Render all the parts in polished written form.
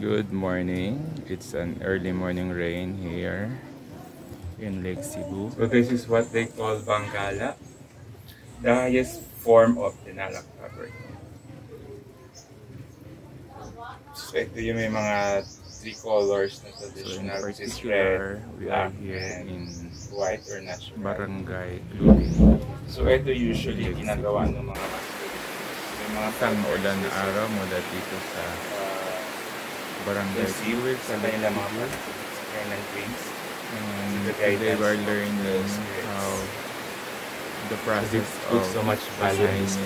Good morning. It's an early morning rain here in Lake Cebu. So this is what they call Bangala, the highest form of tinalak fabric. So ito yung may mga three colors na traditional, which is red, black, and white or natural. Barangay Lubin. So ito usually ginagawa ng mga may mga tang-ulan na araw mula dito sa Barangay Lubin sa kanilang mga drinks. And they were learning how the process of so much balance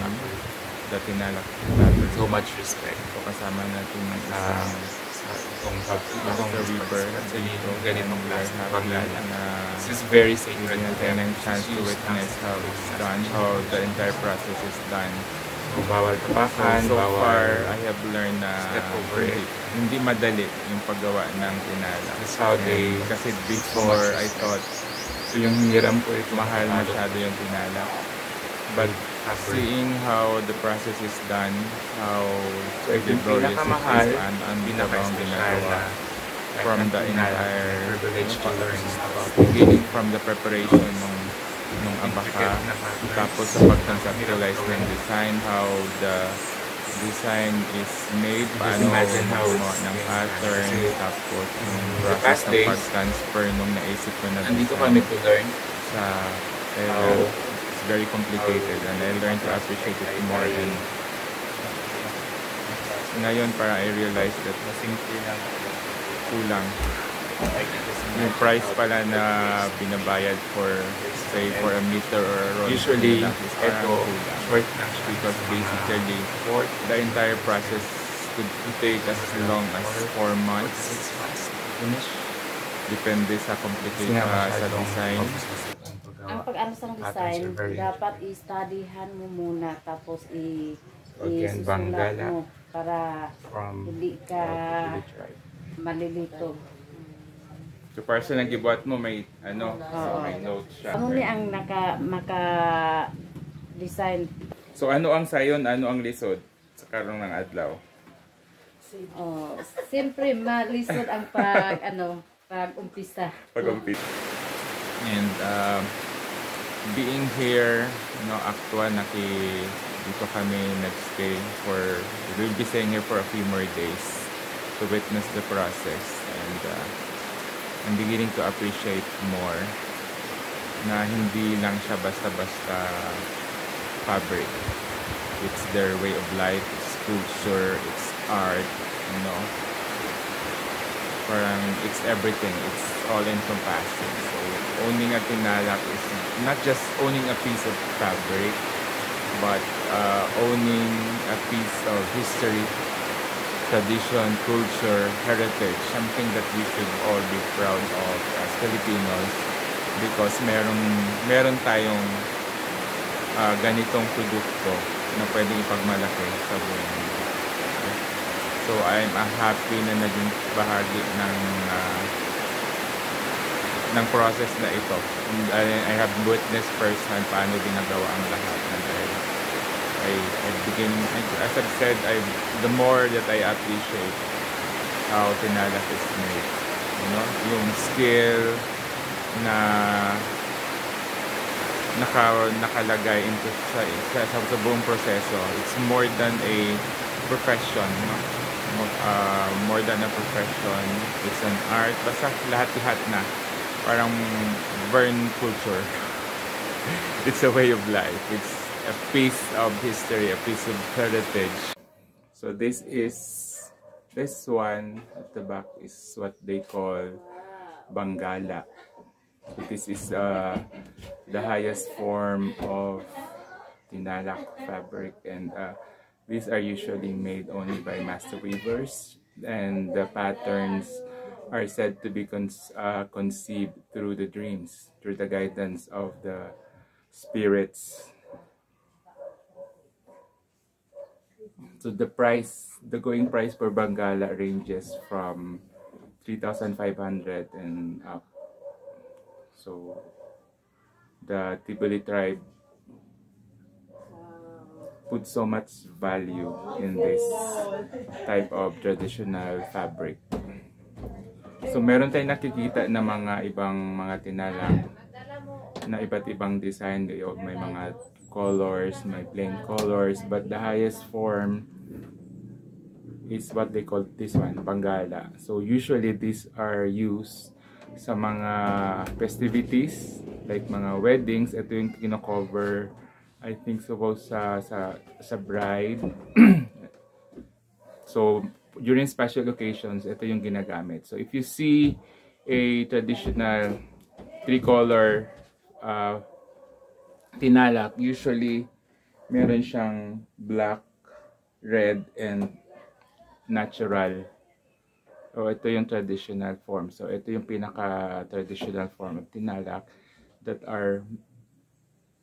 the tinalak fabric. So much respect. So kasama natin itong Master Weaver at itong ganitong klase na Bangala na this is very sacred to them and chance to witness how it's done, how the entire process is done. So, bawal tapakan, so far I have learned na hindi madali yung paggawa ng tinalak. That's how they, kasi before I thought so yung hiram ko ito mahal masyado yung tinalak. But seeing how the process is done, how the glorious is and pinakang ginagawa from the entire beginning from the preparation ng abaka, tapos sa pag-conceptualize ng design, how the design is made, paano gumawa ng pattern, tapos yung process ng pag-transfer nung naisip ko na design sa it's very complicated and I learned to appreciate it more and ngayon para I realized that kulang yung price pala na binabayad for say for a meter or a roll usually ito short because basically the entire process could take as long as 4 months finish depende sa complication sa design. Ang pag-ano sa design dapat i-studyhan mo muna tapos i-susulat mo para hindi ka malilito. So para sa nagibuhat mo may ano, so may notes siya. Ano ni ang maka-design? So ano ang sayon, ano ang lisod sa karong ng adlaw? Oh, siyempre malisod ang pag-umpisa. Pag-umpisa. And being here, actual dito kami nagstay we'll be staying here for a few more days to witness the process and I'm beginning to appreciate more na hindi lang siya basta-basta fabric. It's their way of life, it's culture, it's art, parang it's everything, it's all encompassing. So owning a tinalak is not just owning a piece of fabric, but owning a piece of history, tradition, culture, heritage, something that we should all be proud of as Filipinos because meron tayong ganitong produkto na pwedeng ipagmalaki sa buhay nila. Okay? So I'm happy na naging bahagi ng process na ito. And I have witnessed firsthand paano ginagawa ang lahat ng I begin, as I've said, the more that I appreciate how tinalak is made, yung skill na nakalagay into sa buong proseso. It's more than a profession, more than a profession. It's an art. Basta lahat-lahat na. Parang burn culture. It's a way of life. It's a piece of history, a piece of heritage. So this one at the back is what they call Bangala. So this is the highest form of tinalak fabric, and these are usually made only by master weavers, and the patterns are said to be conceived through the dreams, through the guidance of the spirits. So the going price for Bangala ranges from 3,500 and up. So the Tiboli tribe put so much value in this type of traditional fabric. So meron tayong nakikita na mga ibang mga tinala na iba't ibang design. May mga colors, may plain colors, but the highest form is what they call this one, Bangala. So usually these are used sa mga festivities like mga weddings. Ito yung kino-cover, I think suppose sa bride. So during special occasions, ito yung ginagamit. So if you see a traditional three-color tinalak, usually meron siyang black, red, and natural. So ito yung traditional form. So ito yung pinaka-traditional form of tinalak that are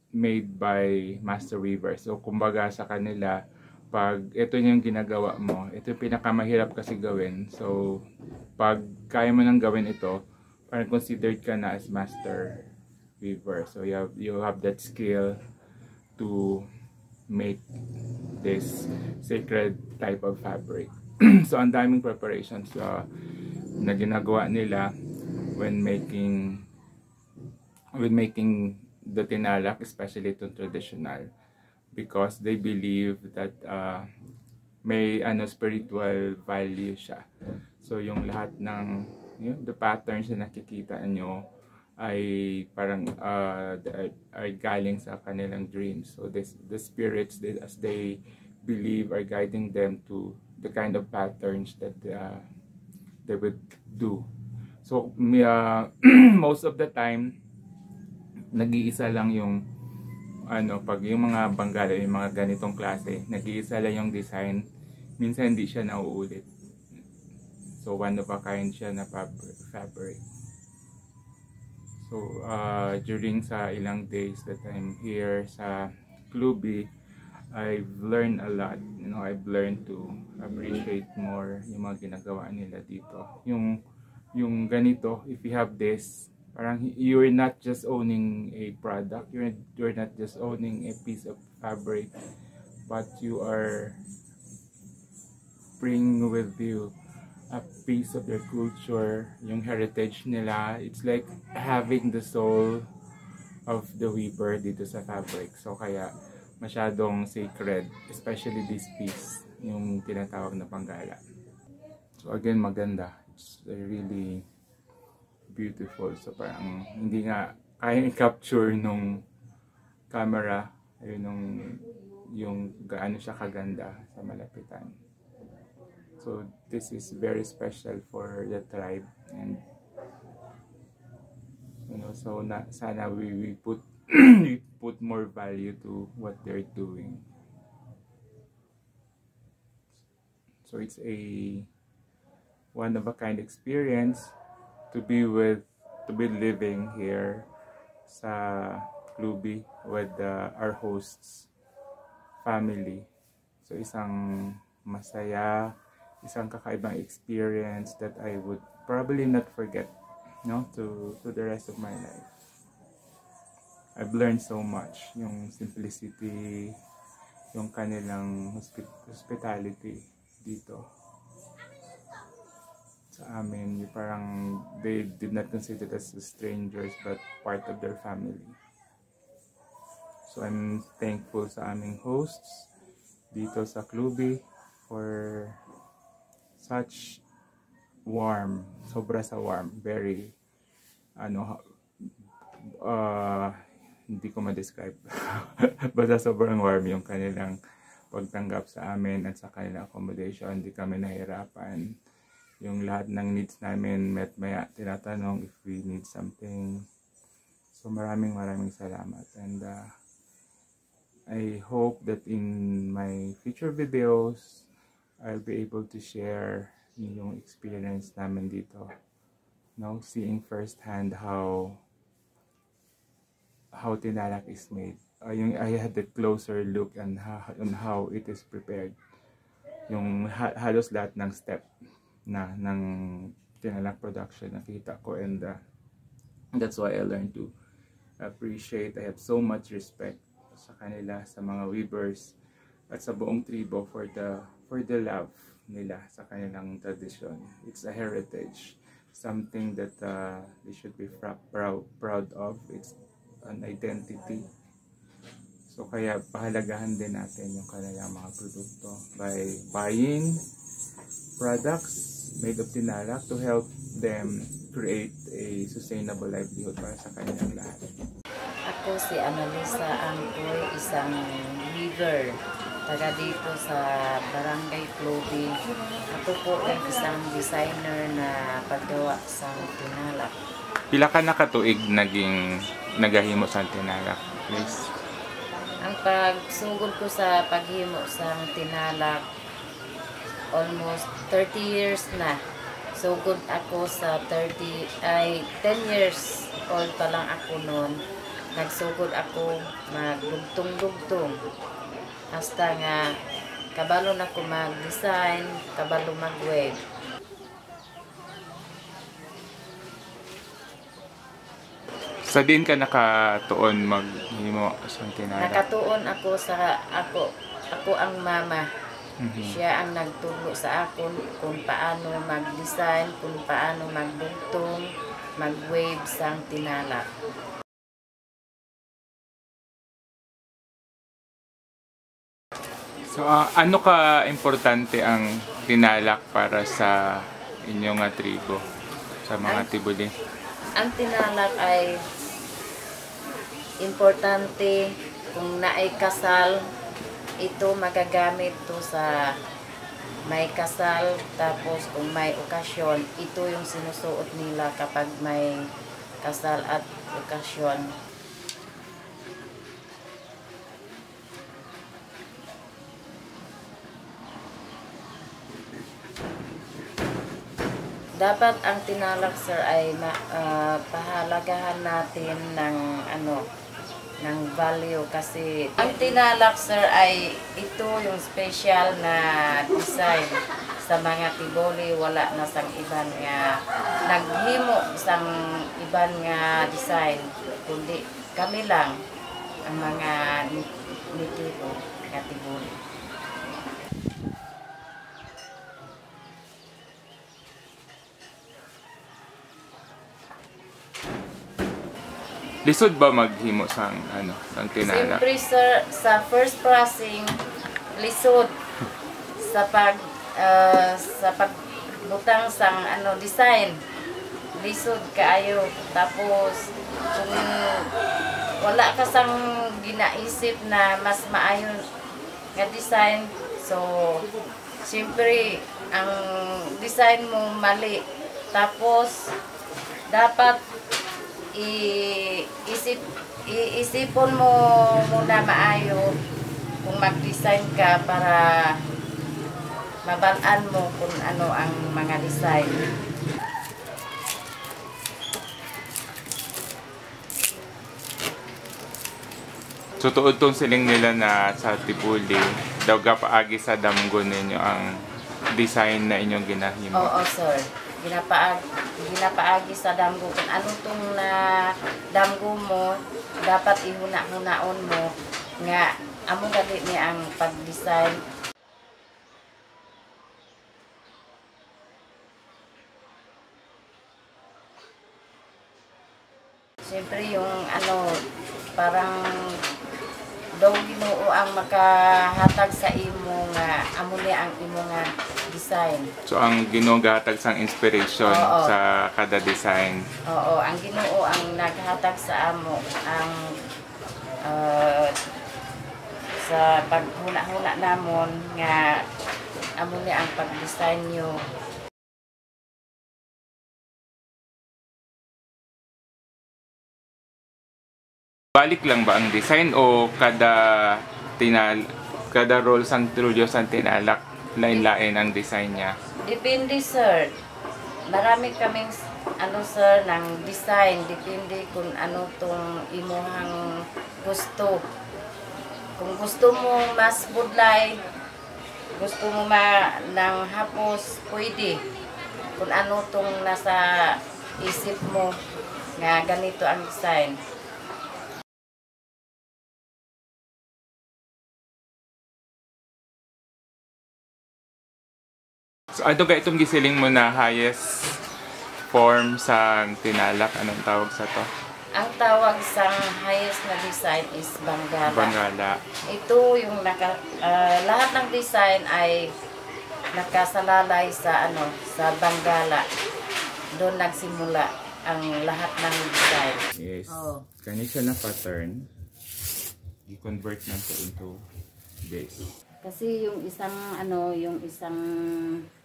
made by master weavers. So kumbaga sa kanila, pag ito yung ginagawa mo, ito yung pinakamahirap kasi gawin. So pag kaya mo nang gawin ito, parang considered ka na as master weaver. So you have that skill to make this sacred type of fabric. So ang daming preparations na ginagawa nila when making the tinalak, especially itong traditional, because they believe that may spiritual value siya. So yung lahat ng the patterns na nakikita nyo ay parang ay galing sa kanilang dreams. So the spirits, as they believe, are guiding them to the kind of patterns that they would do. So most of the time nag-iisa lang yung pag yung mga Bangala, yung mga ganitong klase, nag-iisa lang yung design. Minsan hindi siya nauulit. So one of a kind siya na fabric. So during sa ilang days that I'm here sa Cluby, I've learned a lot. I've learned to appreciate more yung mga ginagawa nila dito. Yung ganito, if you have this, parang you're not just owning a product, you're not just owning a piece of fabric, but you are bringing with you a piece of their culture, yung heritage nila. It's like having the soul of the weaver dito sa fabric. So kaya masyadong sacred, especially this piece, yung tinatawag na Bangala. So again, maganda. It's really beautiful. So parang hindi nga kaya i-capture nung camera yung gaano siya kaganda sa malapitan. So this is very special for the tribe, and so sana we put we put more value to what they're doing. So it's a one of a kind experience to be living here sa Cluby with our hosts family. So isang masaya, isang kakaibang experience that I would probably not forget, to the rest of my life. I've learned so much, yung simplicity, yung kanilang hospitality dito sa amin. Yung parang they did not consider us strangers but part of their family. So I'm thankful sa aming hosts dito sa Cluby for such warm, sobra sa warm, very hindi ko ma-describe basta sobrang warm yung kanilang pagtanggap sa amin at sa kanilang accommodation. Hindi kami nahirapan, yung lahat ng needs namin met, maya tinatanong if we need something. So maraming salamat, and I hope that in my future videos I'll be able to share yung experience namin dito, seeing firsthand how tinalak is made. I had a closer look on how it is prepared. Yung halos lahat ng step ng tinalak production nakita ko, and that's why I learned to appreciate. I have so much respect sa kanila, sa mga weavers at sa buong tribo for the love nila sa kanilang tradisyon. It's a heritage, something that they should be proud of. It's an identity. So kaya pahalagahan din natin yung kanilang mga produkto by buying products made of tinalak to help them create a sustainable livelihood para sa kanilang lahat. Ako si Annalisa Angkoy, isang weaver, taga dito sa Barangay Clothing. Ako po ay isang designer na paggawa sa tinalak. Pila ka nakatuig naging nagahimo sa tinalak, please? Ang pagsugod ko sa paghimo sa tinalak, almost 30 years na. Sugod ako sa 10 years old pa lang ako noon. Nagsugod ako magdugtong-dugtong. Hasta nga kabalo na ko mag-design, kabalo mag-web. Sa din ka nakatuon maghimo sa tinalak? Nakatuon ako sa ako ang mama. Siya ang nagturo sa akin kung paano mag-design, kung paano magdugtong, mag-wave sa tinalak. So, ano ka importante ang tinalak para sa inyong tribo, sa mga tibuli? Ang tinalak ay importante kung naay kasal, ito magagamit to sa may kasal, tapos kung may okasyon, ito yung sinusuot nila kapag may kasal at okasyon. Dapat ang tinalak, sir, ay pahalagahan natin ng ng value kasi ang tinalak, sir, ay ito yung special na design sa mga tiboli. Wala na sang iban nga naghimo sang iban nga design, kundi kami lang ang mga nitibo nga tiboli. Lisod ba maghimo sang sang tinalak? Siyempre, sir, sa first pressing, lisod sa pagbutang sang design. Lisod kaayo. Tapos kung wala ka sang ginaisip na mas maayon nga design, so siyempre ang design mo mali. Tapos dapat iisipon mo muna maayo kung mag-design ka para mabalaan mo kung ano ang mga design. So tuod tong siling nila na sa tibuli, daw gapaagi sa damgo ninyo ang design na inyong ginahimo. Oo, sir. Ginapaagi sa damgo. Kung ano tong na damgo mo, dapat ihuna-hunaon mo nga amo gali ni ang pag-design. Siyempre yung parang daw Ginoo ang makahatag sa imo nga amo ni ang imo nga design. So ang Ginoo gahatag sang inspiration sa kada design. Oo, ang Ginoo ang naghatag sa amo ang sa paghuna-huna namon nga amo ni ang pag-design nyo. Balik lang ba ang design o kada role sang studio sang tinalak lain-lain ang design niya? Depende, sir. Marami kaming sir, ng design. Depende kung ano tong imuhang gusto. Kung gusto mo mas budlay, gusto mo ng hapos, pwede. Kung ano tong nasa isip mo nga ganito ang design. So ano ga itong gisiling mo na highest form sa tinalak? Anong tawag sa to? Ang tawag sa highest na design is Bangala. Bangala. Ito yung lahat ng design ay nakasalalay sa sa Bangala. Doon nagsimula ang lahat ng design. Yes. Oh. Kani siya na pattern. I-convert natin into this. Kasi yung isang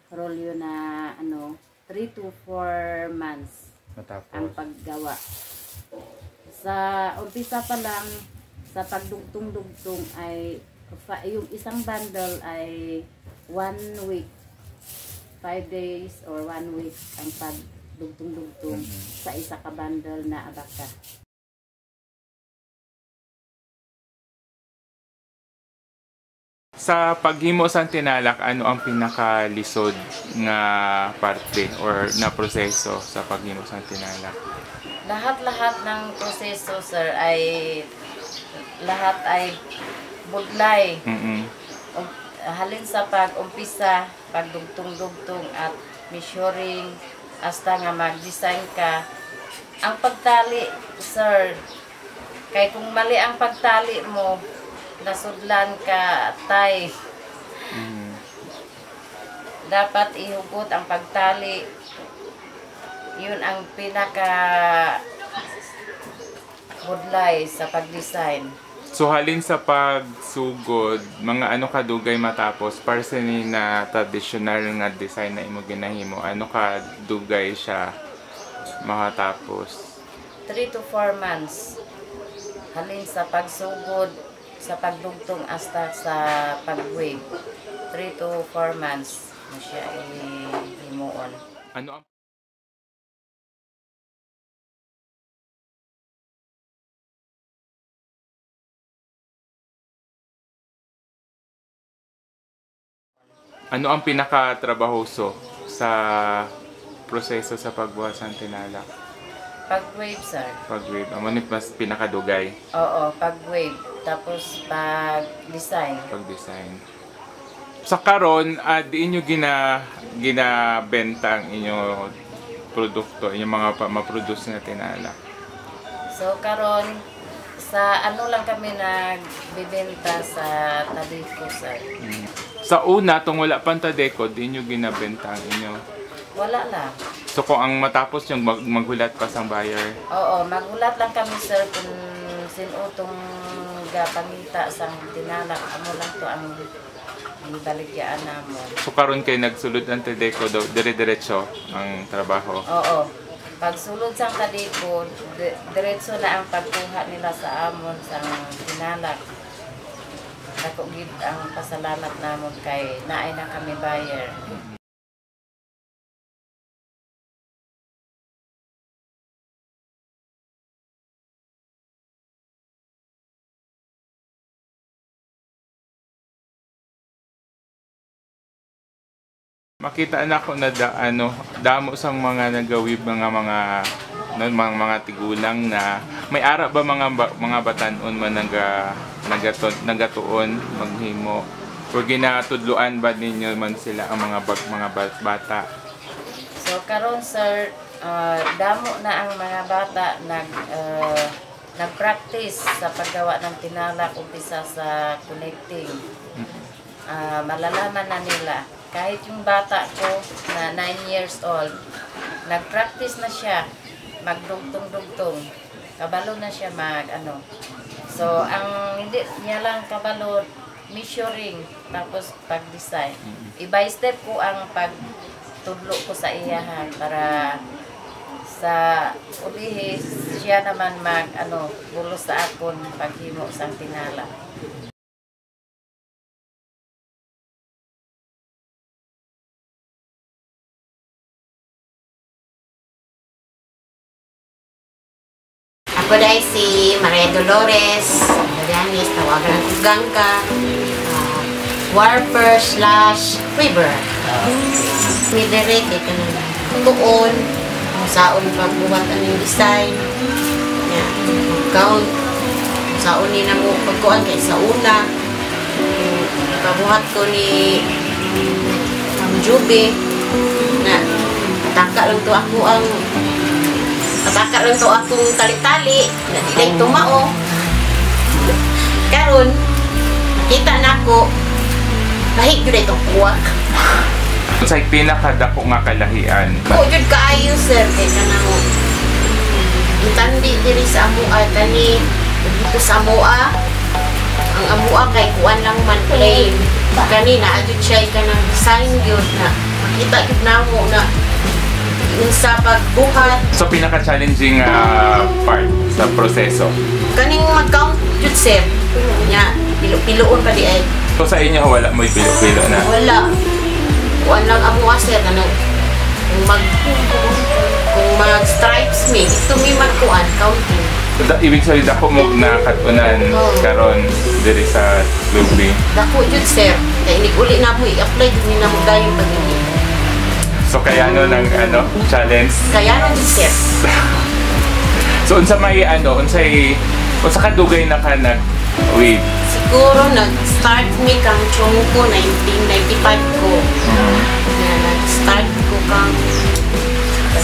rolyo na 3 to 4 months Matapos. ang paggawa. Sa umpisa pa lang, sa pagdugtong-dugtong ay yung isang bundle ay 1 week, 5 days or 1 week ang pagdugtong-dugtong sa isa ka bundle na abaka. Sa paghimo sa tinalak, ano ang pinakalisod nga parte or na proseso sa paghimo sa tinalak? Lahat-lahat ng proseso, sir, lahat ay budlay. Halin sa pag-umpisa, pagdugtong-dugtong at measuring, hasta nga mag-design ka. Ang pagtali, sir, kay kung mali ang pagtali mo, nasudlan ka, tay. Dapat ihugot ang pagtali. Yun ang pinaka budlay sa pag-design. So halin sa pagsugod, mga ano kadugay matapos para sa ni na traditional nga design na imo ginahimo, ano kadugay siya makatapos? 3 to 4 months. Halin sa pagsugod, sa pagdugtong hasta sa pag-wave. 3 to 4 months na siya ihimuon. Ano ang Ano ang pinaka-trabahoso sa proseso sa pagbuhat ng tinalak? Pag-wave, sir. Pag-wave. Ano mas pinakadugay? Oo, pag-wave. Tapos pag-design. Pag-design. Sa karon, di inyo ginabenta ang inyong produkto, inyong mga ma-produce na tinalak? So, karon sa lang kami nagbibenta sa Tadeco, sir. Sa una, kung wala pang Tadeco, di nyo ginabenta ang inyo? Wala lang. So kung ang matapos yung maghulat pa sang buyer? Oo, maghulat lang kami, sir, kung sinutong pangita sang tinalak. Amo lang to ang ibaligyaan namo. So karon kay nagsulod ang Tadeco, dire-diretso ang trabaho? Oo. Pag sulod sang Tadeco, diretso na ang pagkuha nila sa amon sang tinalak. Ako gid ang pasalamat namon kay naay na kami buyer. Makita na ko na damo sang mga nagawib mga tigulang na may ara ba mga batanon man nagatuon maghimo o ginatudluan ba ninyo man sila ang mga bata? So karon, sir, damo na ang mga bata nag-practice sa paggawa ng tinalak umpisa sa connecting. Malalaman na nila. Kahit yung bata ko na 9 years old, nag-practice na siya, magdugtong-dugtong. Kabalo na siya So, ang hindi niya lang kabalo, measuring, tapos pag-design. By step ko ang pagtudlo ko sa iyahan para sa ulihi siya naman bulos sa akon paghimo sa tinala. Ako dahil si Maria Dolores Magallanes, tawagan ko Gangka, warper / quiver. Mideret, ito tuon, saon pagbuhat ang yung design, count, saon ni na mo pagkuhan kay sa una, pagbuhat ko ni jube na nataka lang to akong tali-tali na di tumao. Karon kita nako lahi gyud itong kuwak. Sa pinakadako nga kalahian. O jud kaayo sir kay kanang itandi diri sa amoa kani dito sa amoa. Ang amoa kay kuan lang man plain. Kani na adyo siya kanang design gyud na makita gyud namo na yung sa pagbuhat. So pinaka-challenging part sa proseso. Kaning mag-count jud sir. Nya pilo-piloon pa di ay. So sa inyo wala mo pilo-pilo na. Wala. Kuan lang amoa sir kanang kung mag-stripes me, ito may magkuan counting. Ibig sabihin dako mo na katunan karon diri sa lobby. Dako jud sir. Kay uli na mo i-apply din na mo dayon pag ini. So kaya challenge. Kaya no jud sir. So unsa may unsa kadugay na ka nag-weave? Siguro nag-start mi kang chong ko 1995 ko. Na nag-start ko kang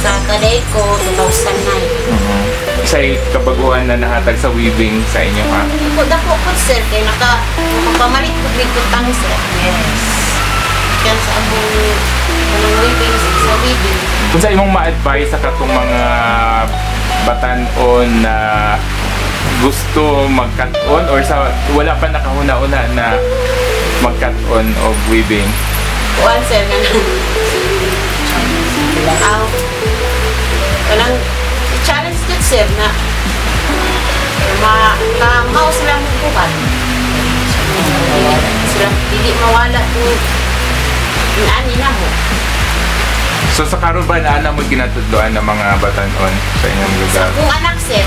sa kaday ko 2009. Say kabaguhan na nahatag sa weaving sa inyo ha? Dako po sir kay nakapamalit ko dito tang sir. Yes. Yan sa among weaving sa weaving. Kung sa imong ma-advise sa katong mga batan-on na gusto mag-cut-on or sa wala pa nakahuna-una na mag-cut-on of weaving? Kuan sir kanang challenge dito sir na mao sila mong bukat. Sila hindi mawala kung ani na mo. So sa karon ba na mo ginatudloan ng mga batan-on sa inyong lugar? Kung anak sir,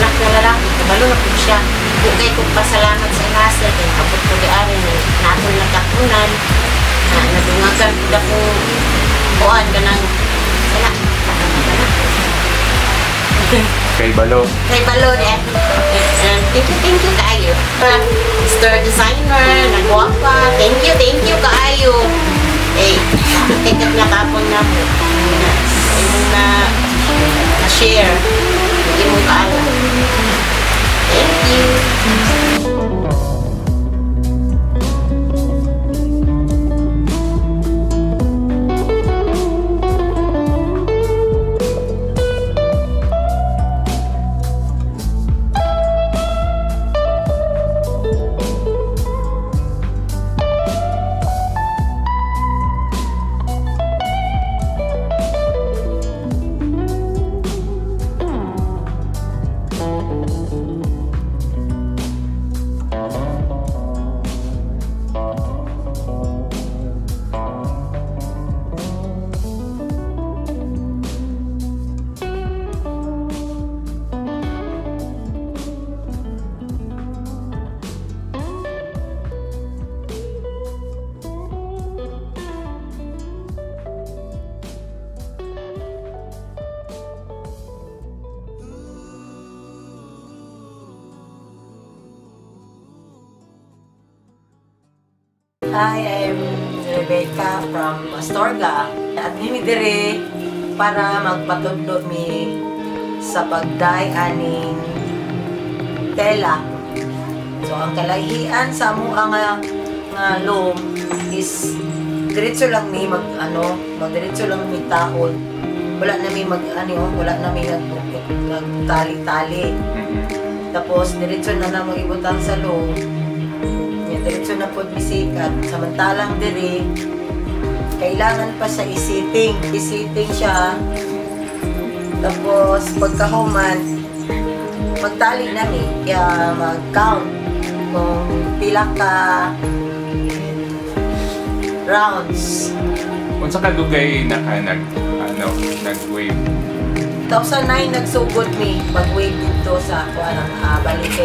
anak na lalaki, kabalo na po siya. Kung kong pasalamat sa ina sir, kaya kapag ko di-ari na natin nagkakunan, na nadungagan ko na kung kuhan ka ng sana. Kay Balo. Kay Balo eh. Thank you kaayo. Mr. Designer, nagwapa. Thank you kaayo. Eh, tikat na kapon na mo. Ayun na share. Hindi mo kaalam. Thank you. Hi, I'm Rebecca from Astorga. At nimi dire para magpatudlo mi sa pagday aning tela. So ang kalahian sa amo nga loom is diretso lang mi magdiretso lang mi taon. Wala na mi wala na mi nagtali-tali. Tapos diretso na magibutang sa loom. Diretso na po bisikat. Samantalang diri, kailangan pa sa isiting. Isiting siya. Tapos, pagkahuman, magtali na kaya mag-count kung pila ka rounds. Kung sa kadugay na ka nag-wave? 2009 nagsugod mi pag-wave dito sa balik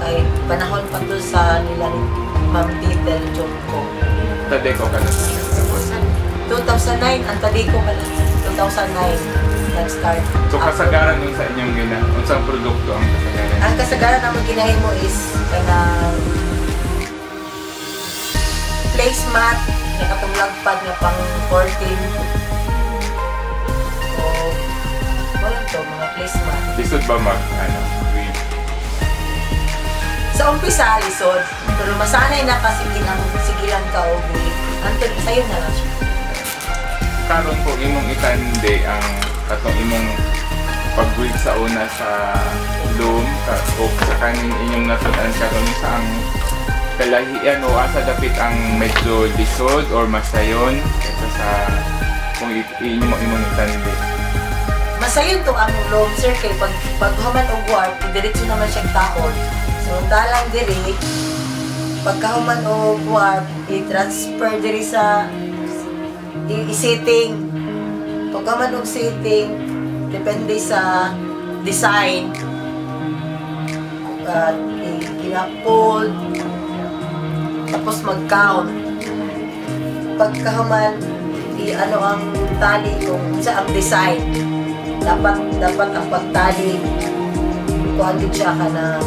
kay panahon pa to sa nila ni Ma'am Didel Jomko. Tadeko ka na siya. 2009, ang Tadeko ka lang. 2009, nag-start. So kasagaran nun sa inyong unsang produkto ang kasagaran? Ang kasagaran naman ginahimo is placemat, may katong lagpad nga pang 14. O, wala to, mga placemat. Lisod ba weave? Sa umpisa, lisod. Pero masanay na kasi sigilan ka o weave. Antod, sa'yo na lang siya. Karon po imong itande ang katong imong pag-weave sa una sa loom o sa kanin inyong natunan karon sa ang kalahian o asa dapit ang medyo lisod or masayon kaysa sa kung imong itande. Masayon to ang loom, sir, kay pag human og warp, diretso naman siyang taon. So, dalang diri, pagkahuman og warp, i-transfer diri sa i-setting. Pagkahuman og setting, depende sa design. Kina-fold, tapos mag-count. Pagkahuman, ano ang tali kung sa ang design. Dapat ang pagtali kuan gid siya kana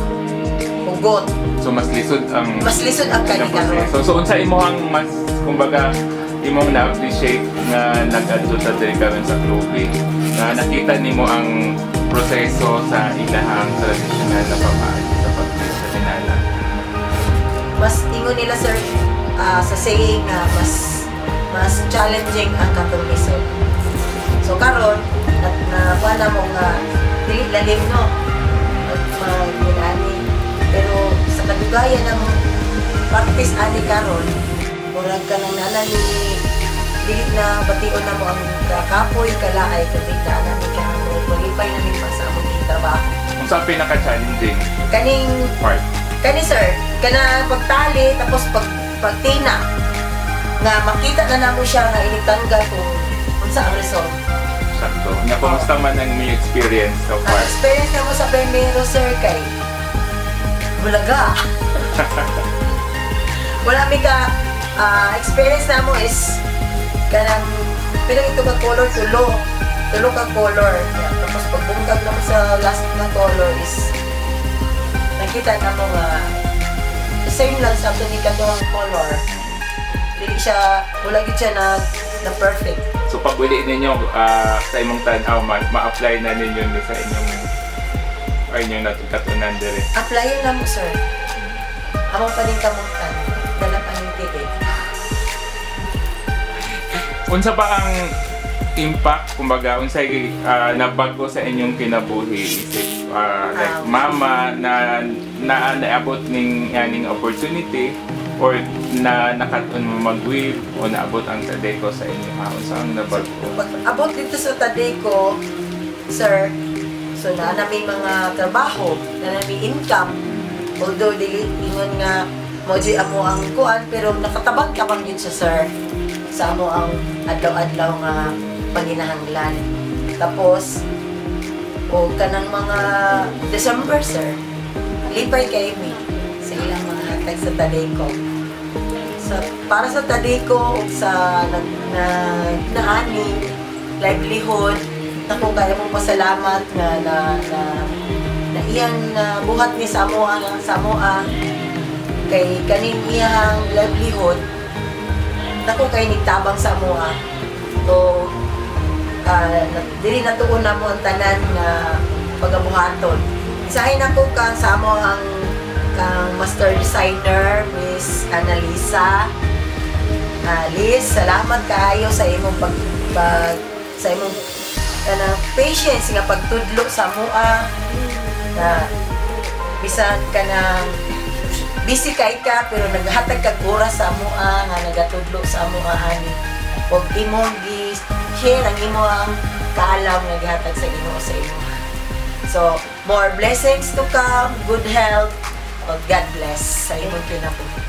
hugot. So mas lisod ang kanina. So unsa imong mas kumbaga imong na-appreciate nga nag-adto sa diri karon sa clothing na nakita nimo ang proseso sa ilahang traditional na pamaagi sa pag-weave sa tinala. Mas ingon nila, sir, sa saying na mas challenging ang katong lisod. So karon na kuha na mo nga dili lalim, no, mag-ani, pero sa kadugayan na mo practice ani karon murag ka nang nanani dili na bation na mo ang kapoy kalaay kasi na mo kaya mo qualify na nimo sa among trabaho. Unsa ang pinaka-challenging Kaning part? sir, kana pagtali tapos pagtina nga makita na namo siya nga initanggal kung unsa ang result. Sakto. Nga kumusta man ang may experience so far? Ang experience na mo sa primero, sir, kay bulaga. Wala mi ka experience na mo is kanang pero ito ka color tulo ka color. Tapos pagbungkag na mo sa last na color is nakita na mo nga same lang sa ni kadong color. Dili siya wala gid siya na perfect. So pag uli ninyo sa imong tanaw, ma-apply na ninyo sa inyong natutunan dire. Applyin na mo, sir. Among pa din kamutan. Dala pa ng ticket. Unsa ba ang impact, kumbaga, unsay nabago sa inyong kinabuhi? Isip, like mama na naabot ning yaning opportunity or na nakaton mo mag-weave o naabot ang Tadeco sa inyo ha? Unsa ang nabago? Pag abot dito sa Tadeco, sir, so na may mga trabaho, na may income, although dili ingon nga moji amo ang kuan pero nakatabang ka bang yun sa sir sa amo ang adlaw-adlaw nga panginahanglan. Tapos o kanang mga December, sir, lipay kay mi sa ilang mga hatag sa Tadeco. Para sa Tadeco sa naani livelihood, ako kaya mong pasalamat na iyang buhat ni Samoa kay kaning iyang livelihood nako kay nigtabang Samoa. So dili natuon na mo ang tanan nga pagabuhaton. Isahin ako ka Samoa ang kang master designer Miss Annalisa. Liz, salamat kaayo sa imong sa imong patience nga pagtudlo sa mua na bisan ka na busy kay ka pero naghatag kag oras sa mua nga nagatudlo sa mua ani ug imong gi-share ang imong kaalam nga gihatag sa Ginoo sa imo. So more blessings to come, good health, God bless sa imong kinabuhi.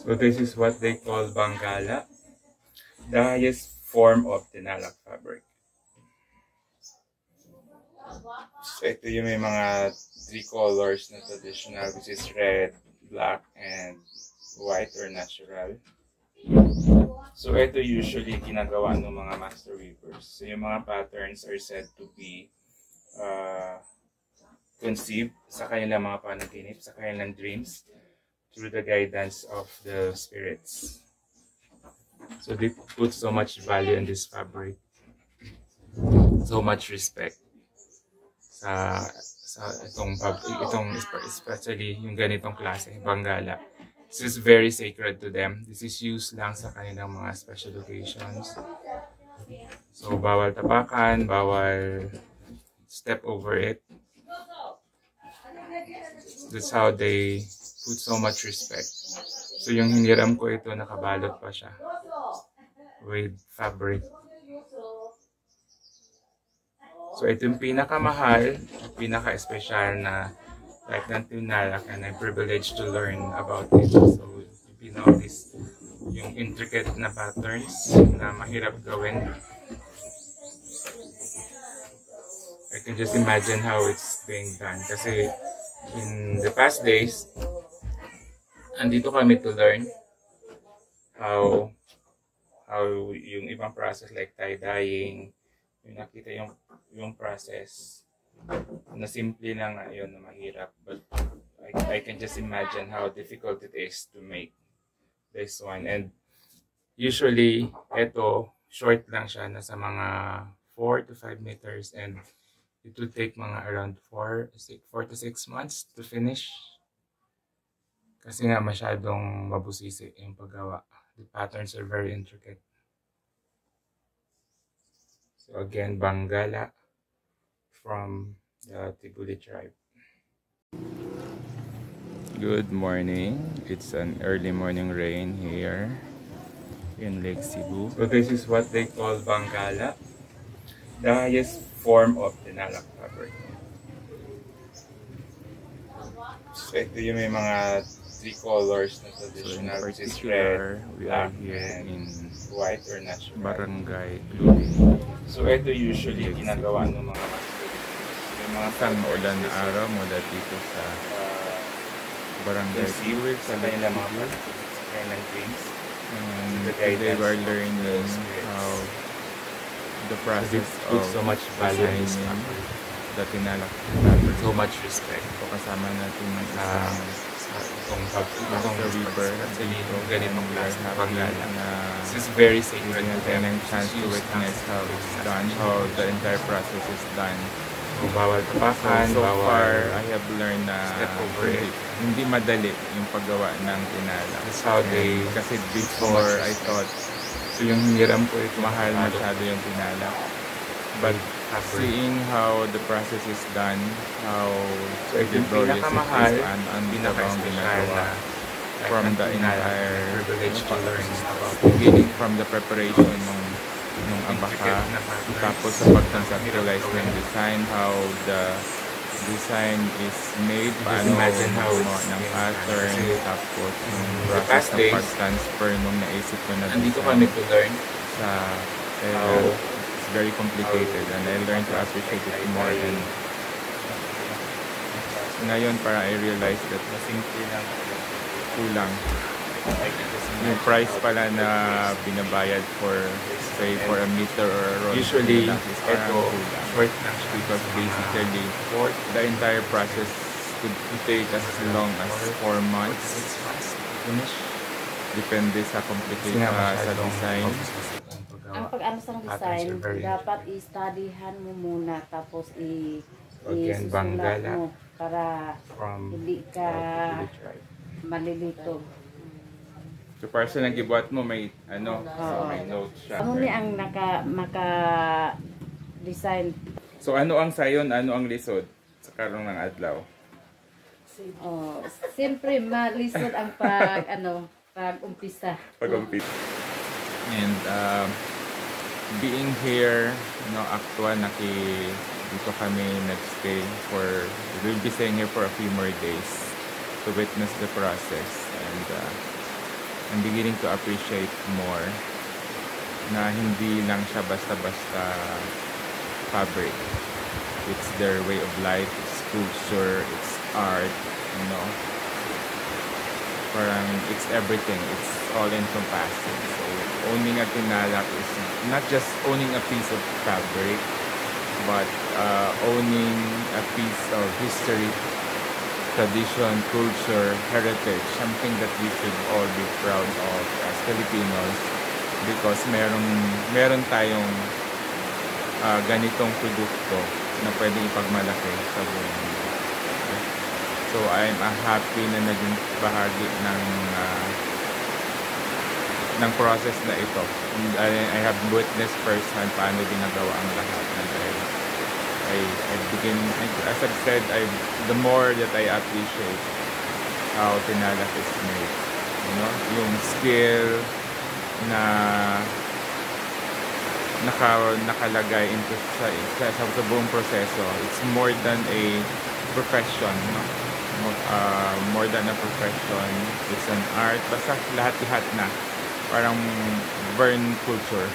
So this is what they call Bangala, the highest form of tinalak fabric. So ito yung may mga 3 colors na traditional, which is red, black, and white or natural. So ito usually ginagawa ng mga master weavers. So yung mga patterns are said to be conceived sa kanilang mga panaginip, sa kanilang dreams, through the guidance of the spirits. So they put so much value in this fabric, so much respect sa itong especially yung ganitong klase, Bangala. This is very sacred to them. This is used lang sa kanilang mga special occasions. So bawal tapakan, bawal step over it. That's how they put so much respect. So yung hiniram ko ito, nakabalot pa siya with fabric. So ito yung pinakamahal, pinaka-espesyal na type ng tinalak, and I'm privileged to learn about it. So you know this, yung intricate na patterns na mahirap gawin. I can just imagine how it's being done. Kasi in the past days, andito kami to learn how yung ibang process like tie-dyeing, yung nakita yung process na simple lang yun na mahirap, but I can just imagine how difficult it is to make this one. And usually ito short lang siya, nasa mga 4 to 5 meters, and it will take mga around 4 to 6 months to finish. Kasi nga masyadong mabusisi yung paggawa. The patterns are very intricate. So again, Bangala from the Tibuli tribe. Good morning. It's an early morning rain here in Lake Cebu. So this is what they call Bangala, the highest form of tinalak fabric. So ito yung may mga 3 colors na traditional, which is red, black, and white or natural. Barangay Glooting. So ito usually ginagawa ng mga yung mga Maulan na araw mula dito sa Barangay conceived sa kanilang mga panaginip, sa kanilang dreams. And they were learning how the process of so much value in this designing the tinalak so much respect. So kasama natin sa Itong weaver, actually, yung ganitong klase na Bangala. This is very sacred to them. And chance to witness how it's done, how the entire process is done. So, bawal tapakan, So bawal far, I have learned na step over it. hindi madali yung paggawa ng tinalak. That's how they... Kasi before, I thought So yung hiniram ko ito, mahal masyado yung tinalak. But seeing how the process is done, how So ito yung laborious pinakamahal, it is, and ang pinaka-espesyal ginagawa from the entire privilege to learn about beginning from the preparation ng abaka, tapos sa pag-conceptualize ng design, how the design is made, paano imagine how gumawa it's ng being pattern, done. tapos yung The process past ng days, pag-transfer nung naisip ko na Andito design kami to learn sa how it's very complicated, and I learned to appreciate it more, and ngayon para I realized that simple lang. kulang yung price pala na binabayad for, say, for a meter or a roll. Usually, is parang ito, kulang. short lang siya. Because basically, the entire process could take as long as 4 months. Finish. Depende sa complication sa design. Ang pag-ano sa design, dapat i-studyhan mo muna, tapos Again, isusulat Bangala mo para from hindi ka Tibuli tribe. malilito. So para sa nagibuhat mo, may Oo. may note siya. Ano ni ang maka-design? So ano ang sayon, ano ang lisod sa karong ng adlaw? Oh, siyempre malisod ang pag-umpisa. Pag-umpit. And being here, actual dito kami nagstay we'll be staying here for a few more days to witness the process. And I'm beginning to appreciate more na hindi lang siya basta-basta fabric. It's their way of life, it's culture, it's art, you know. Parang it's everything, it's all encompassing. So owning a tinalak is not just owning a piece of fabric, but owning a piece of history, tradition, culture, heritage, something that we should all be proud of as Filipinos, because meron tayong ganitong produkto na pwedeng ipagmalaki sa buong mundo. So I'm happy na naging bahagi ng process na ito. And I have witnessed firsthand paano ginagawa ang lahat. And I begin, as I've said, the more that I appreciate how tinalak is made. You know, yung skill na nakalagay into sa buong proseso. It's more than a profession, no? More than a profession. It's an art. Basta lahat-lahat na. Parang burn culture.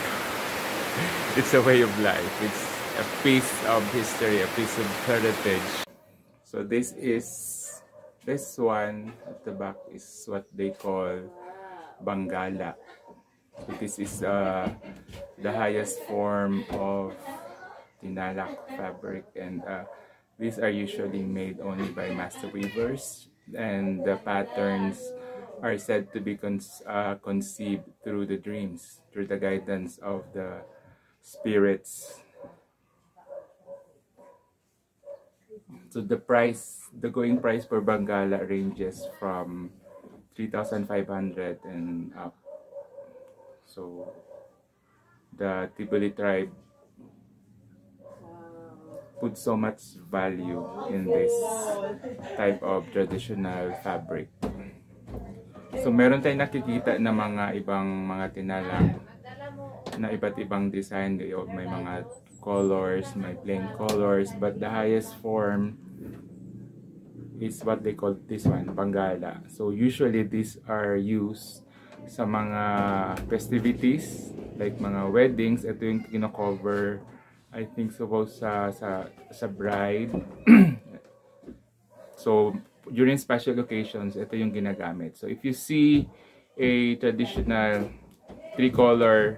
It's a way of life. It's a piece of history, a piece of heritage. So this one at the back is what they call Bangala. So this is the highest form of tinalak fabric, and these are usually made only by master weavers, and the patterns are said to be conceived through the dreams, through the guidance of the spirits. So the going price for Bangala ranges from 3,500 and up. So the Tibuli tribe put so much value in this type of traditional fabric. So meron tayong nakikita na mga ibang mga tinalak na iba't ibang design. May mga colors, may plain colors, but the highest form is what they call this one, Bangala. So usually these are used sa mga festivities, like mga weddings. Ito yung kino-cover, I think, suppose sa bride. So during special occasions, ito yung ginagamit. So if you see a traditional three-color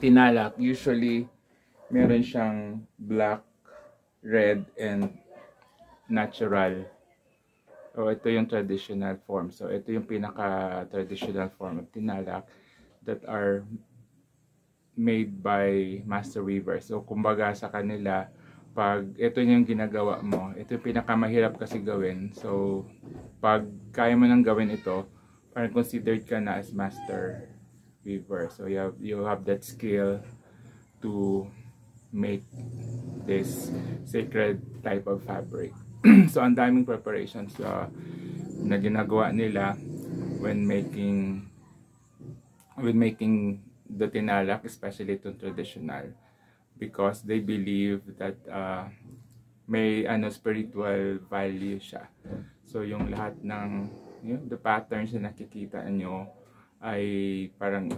tinalak, usually meron siyang black, red, and natural. So ito yung traditional form. So ito yung pinaka-traditional form of tinalak that are made by master weavers. So kumbaga sa kanila, pag ito yung ginagawa mo, ito yung pinakamahirap kasi gawin. So pag kaya mo nang gawin ito, parang considered ka na as master weaver. So you have that skill to make this sacred type of fabric. So ang daming preparations na ginagawa nila when making the tinalak, especially itong traditional, because they believe that may spiritual value siya. So yung lahat ng the patterns na nakikita nyo ay parang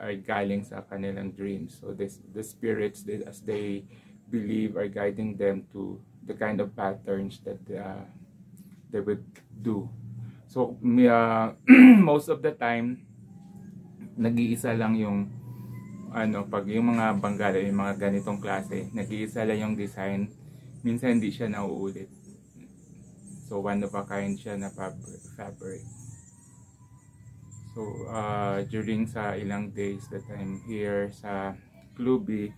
ay galing sa kanilang dreams. So the spirits, as they believe, are guiding them to the kind of patterns that they would do. So most of the time nag-iisa lang yung pag yung mga Bangala, yung mga ganitong klase, nag-iisa lang yung design. Minsan hindi siya nauulit. So one of a kind siya na fabric. So during sa ilang days that I'm here sa Klubi,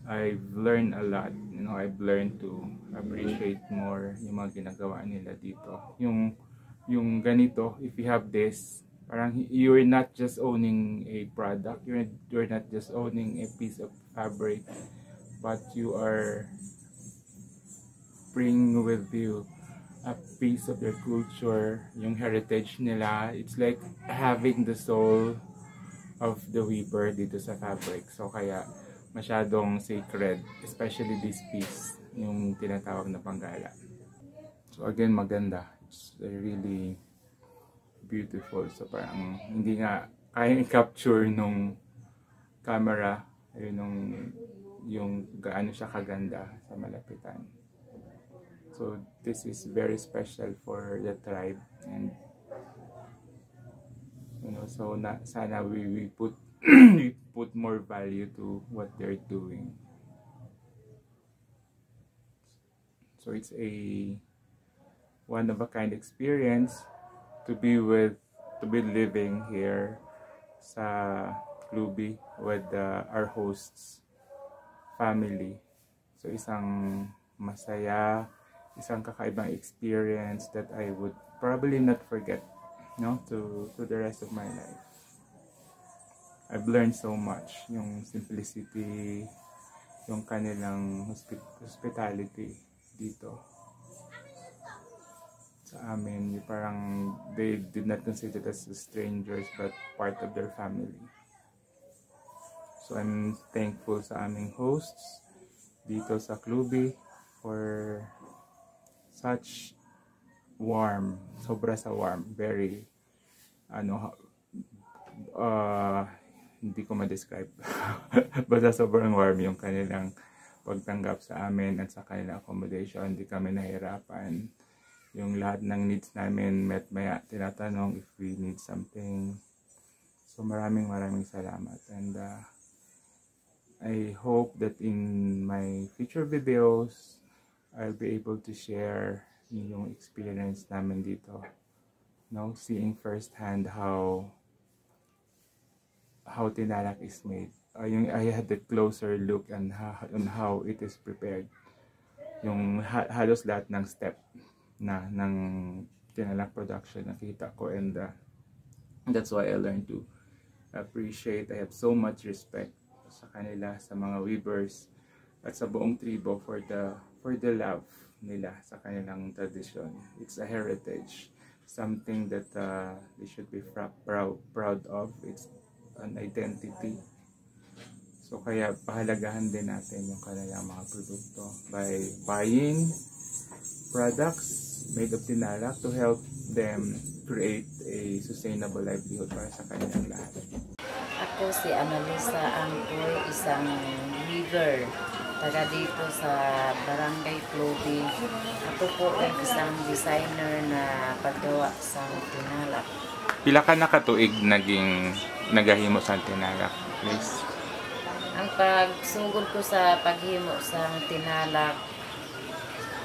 I've learned a lot. You know, I've learned to appreciate more yung mga ginagawa nila dito. Yung ganito, if you have this, parang you're not just owning a product, you're not just owning a piece of fabric, but you are bringing with you a piece of their culture, yung heritage nila. It's like having the soul of the weaver dito sa fabric. So kaya masyadong sacred, especially this piece, yung tinatawag na Bangala. So again, maganda. It's really beautiful. So parang hindi nga kayang i-capture nung camera yung gaano siya kaganda sa malapitan. So this is very special for the tribe, and so sana we put we put more value to what they're doing. So it's a one of a kind experience to be living here sa Klubi with our hosts family. So isang masaya, isang kakaibang experience that I would probably not forget, to the rest of my life. I've learned so much, yung simplicity, yung kanilang hospitality dito sa amin. Yung parang they did not consider us as strangers but part of their family. So I'm thankful sa aming hosts dito sa Klubi for such warm, sobra sa warm, very hindi ko ma-describe. Basta sobrang warm yung kanilang pagtanggap sa amin at sa kanilang accommodation. Hindi kami nahirapan. Yung lahat ng needs namin met, maya tinatanong if we need something. So maraming salamat, and I hope that in my future videos I'll be able to share yung experience namin dito, seeing firsthand how tinalak is made. I had a closer look on how it is prepared. Yung halos lahat ng step ng tinalak production nakita ko, and that's why I learned to appreciate. I have so much respect sa kanila, sa mga weavers at sa buong tribo for the love nila sa kanilang tradition. It's a heritage, something that they should be proud of. It's an identity. So kaya pahalagahan din natin yung kanilang mga produkto by buying products made of tinalak to help them create a sustainable livelihood para sa kanilang lahat. Ako si Annalisa Angkoy, isang weaver, taga dito sa Barangay Klubi. Ako po ay isang designer na paggawa sa tinalak. Pila ka nakatuig naging nagahimo sa tinalak, please? Ang pagsugod ko sa paghimo sa tinalak,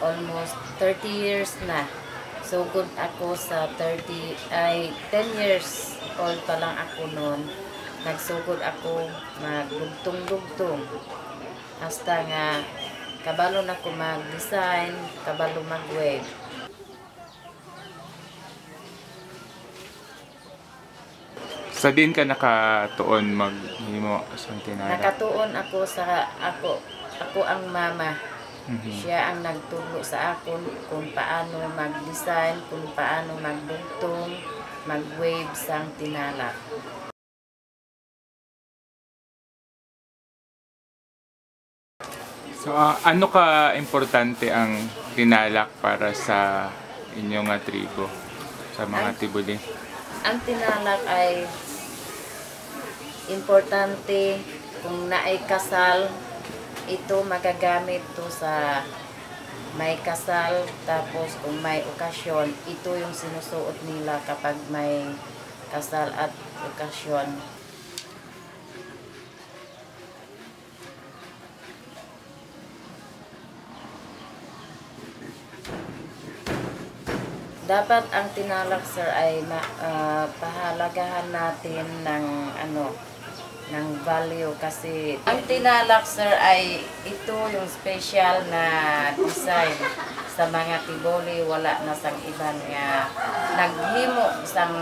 almost 30 years na. Sugod ako sa 10 years old pa lang ako noon. Nagsugod ako magdugtong-dugtong. Hasta nga kabalo na ko mag-design, kabalo mag-web. Sa din ka nakatuon maghimo sa tinalak? Nakatuon ako sa ako ang mama. Siya ang nagturo sa akin kung paano mag-design, kung paano magdugtong, mag-wave sang tinalak. So, ano ka importante ang tinalak para sa inyong tribo, sa mga tibuli? Ang tinalak ay importante kung naay kasal. Ito magagamit to sa may kasal, tapos kung may okasyon, ito yung sinusuot nila kapag may kasal at okasyon. Dapat ang tinalak, sir, ay pahalagahan natin ng value, kasi ang tinalak, sir, ay ito yung special na design sa mga tiboli. Wala na sang iban nga naghimo sang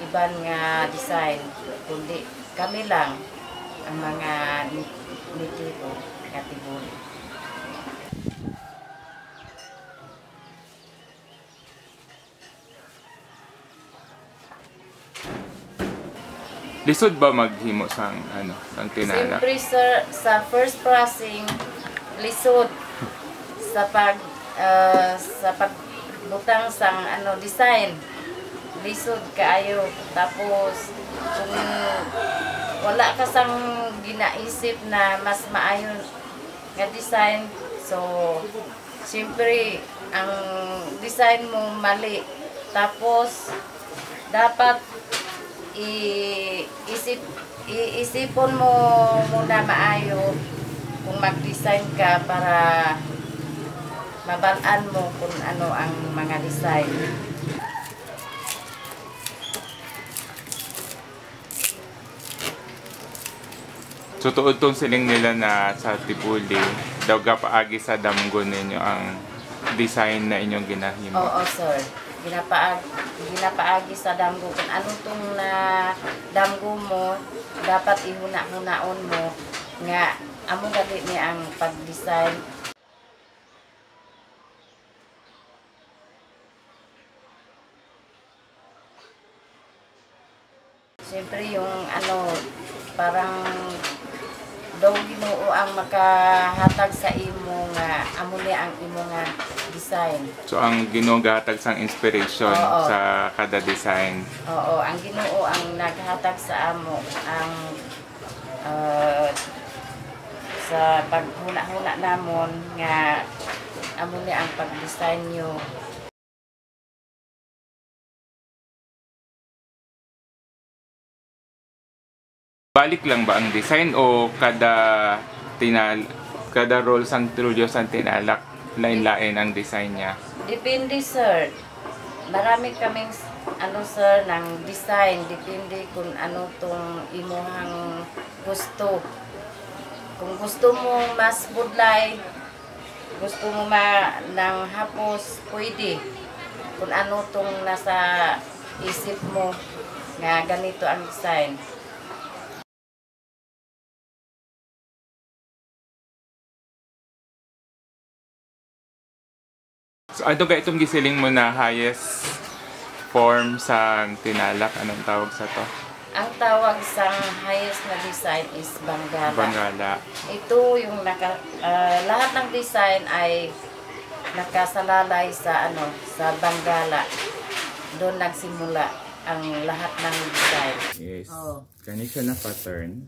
iban nga design, kundi kami lang ang mga nitibo nga tiboli. Lisod ba maghimo sang tinalak? Siyempre, sir, sa first pressing, lisod sa pagbutang sang design. lisod kaayo. Tapos kung wala ka sang ginaisip na mas maayo nga design, so siyempre ang design mo mali. Tapos dapat iisipon mo muna maayo kung mag-design ka para mabalaan mo kung ano ang mga design. So tuod tong siling nila na sa Tipuli, daw gapaagi sa damgo ninyo ang design na inyong ginahimo. Oo, sir. Ginapaagi sa damgo. Kung ano tong na damgo mo, dapat ihuna-hunaon mo nga amo gali ni ang pag-design. Siyempre yung ano, parang daw Ginoo ang makahatag sa imo nga amo ni ang imo nga design. So ang Ginoo gahatag sang inspiration Oo. sa kada design. Oo, ang Ginoo ang naghatag sa amo ang sa paghuna-huna namon nga amo ni ang pag-design nyo. Balik lang ba ang design o kada role sang Trulyo sang tinalak lain-lain ang design niya? Depende, sir. Marami kaming ano, sir, ng design. Depende kung ano tong imuhang gusto. Kung gusto mo mas budlay, gusto mo ng hapos, pwede. Kung ano tong nasa isip mo nga ganito ang design. So ano ga itong gisiling mo na highest form sa tinalak? Anong tawag sa to? Ang tawag sa highest na design is Bangala. Bangala. Ito yung lahat ng design ay nakasalalay sa sa Bangala. Doon nagsimula ang lahat ng design. Yes. Oh. Kani siya na pattern.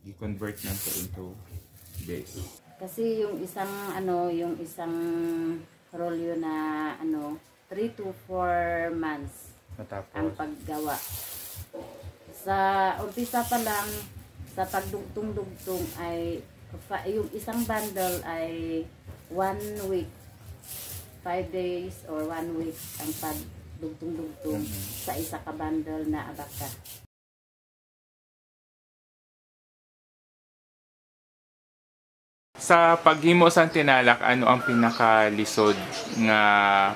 I-convert natin into base. Kasi yung isang rolyo na 3 to 4 months ang Matapos. paggawa. Sa umpisa pa lang, sa pagdugtong-dugtong ay yung isang bundle ay 1 week, 5 days or 1 week ang pagdugtong-dugtong sa isa ka bundle na abaka. Sa paghimo sa tinalak, ano ang pinakalisod nga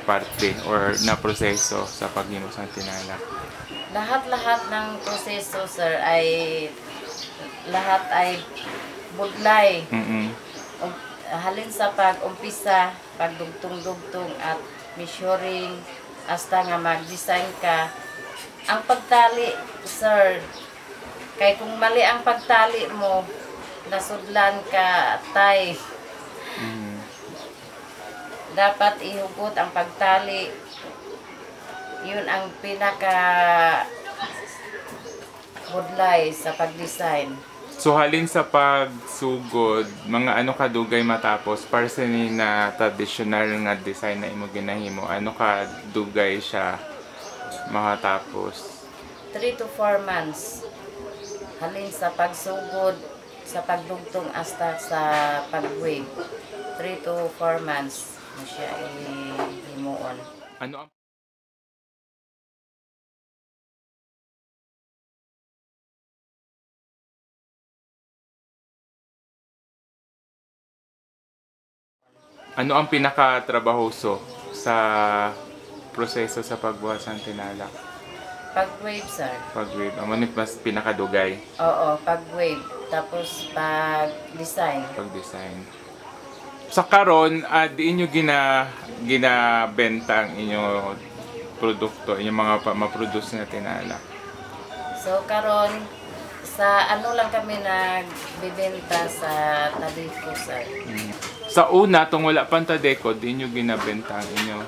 parte or na proseso sa paghimo sa tinalak? Lahat-lahat ng proseso, sir, ay lahat ay budlay. Halin sa pag-umpisa, pagdugtong-dugtong at measuring hasta nga mag-design ka. Ang pagtali, sir, kay kung mali ang pagtali mo, nasudlan ka tay. Dapat ihugot ang pagtali. Yun ang pinaka budlay sa pag-design. So halin sa pagsugod, mga ano kadugay matapos para sa ni na traditional nga design na imo ginahimo, ano kadugay siya makatapos? 3 to 4 months. Halin sa pagsugod, sa pagdugtong hasta sa pag-wave. 3 to 4 months mo siya ihimuon. Ano ang pinakatrabahoso sa proseso sa pagbuhat ng tinalak? Pag-wave, sir. Pag-wave. Ano mas pinakadugay? Oo, pag-wave. Tapos pag-design. Pag-design. Sa karon, di inyo ginabenta ang inyong produkto, inyong mga ma-produce na tinalak? So karon sa lang kami nagbibenta sa Tadeco, sir. Sa una, tong wala pang Tadeco, di inyo ginabenta ang inyo?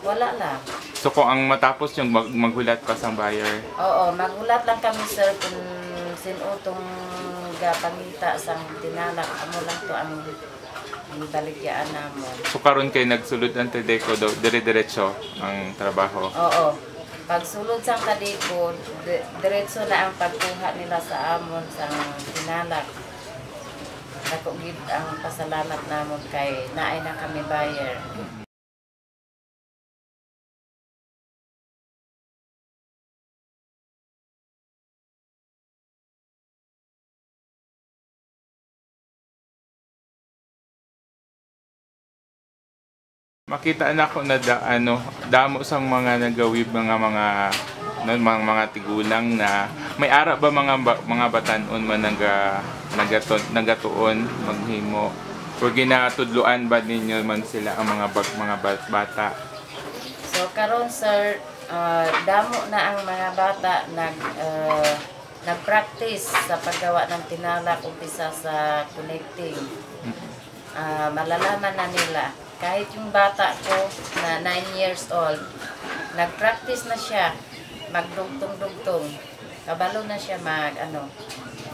Wala lang. So kung ang matapos yung maghulat pa sa buyer. Oo, magulat lang kami sir kung sinutong gapangita sang tinalak. Amo lang to ang baligyan namo. So karon kay nagsulod ang Tedeko daw, dire-diretso ang trabaho. Oo. Pag sulod sang Tedeko, diretso na ang pagkuha nila sa amon sang tinalak. Dako gid ang pasalamat namon kay naay na kami buyer. Makita na ko na damo sang mga nagawib mga tigulang na may ara ba mga batanon man nagatuon maghimo o ginatudluan ba ninyo man sila ang mga bata? So karon sir, damo na ang mga bata nag-practice sa paggawa ng tinalak umpisa sa connecting. Malalaman na nila. Kahit yung bata ko na 9 years old, nag-practice na siya, magdugtong-dugtong. Kabalo na siya